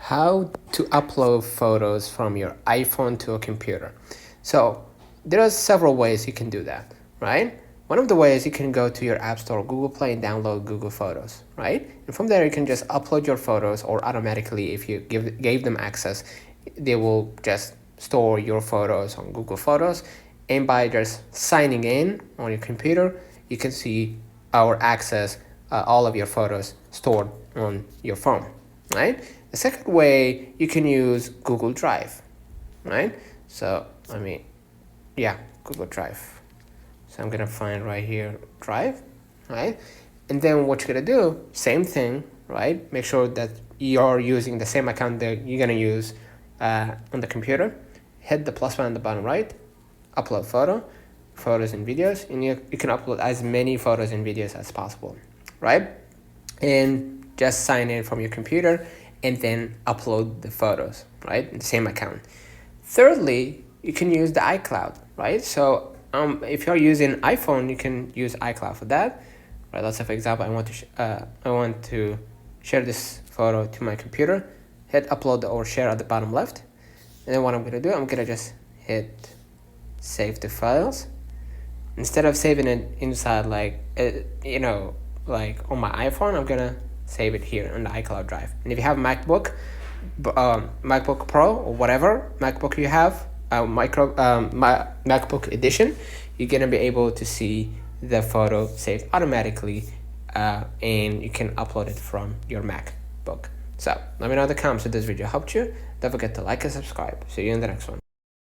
How to upload photos from your iPhone to a computer. So there are several ways you can do that, right? One of the ways, you can go to your App Store or Google Play and download Google Photos, right? And from there you can just upload your photos, or automatically, if you gave them access, they will just store your photos on Google Photos. And by just signing in on your computer, you can see or access all of your photos stored on your phone, right? The second way, you can use Google Drive, right? So Google Drive. So I'm gonna find right here Drive, right? And then what you're gonna do, same thing, right? Make sure that you're using the same account that you're gonna use on the computer. Hit the plus button on the bottom right, upload photos and videos, and you can upload as many photos and videos as possible, right? And just sign in from your computer and then upload the photos, right? In the same account. Thirdly, you can use the iCloud, right? So if you're using iPhone, you can use iCloud for that, right? Let's say, for example, I want to share this photo to my computer. Hit upload or share at the bottom left, and then what I'm gonna do, I'm gonna just hit save the files. Instead of saving it inside like on my iPhone, I'm gonna save it here on the iCloud drive. And if you have MacBook Pro or whatever MacBook you have, MacBook edition, you're gonna be able to see the photo saved automatically, and you can upload it from your MacBook. So let me know in the comments if this video helped you. Don't forget to like and subscribe. See you in the next one.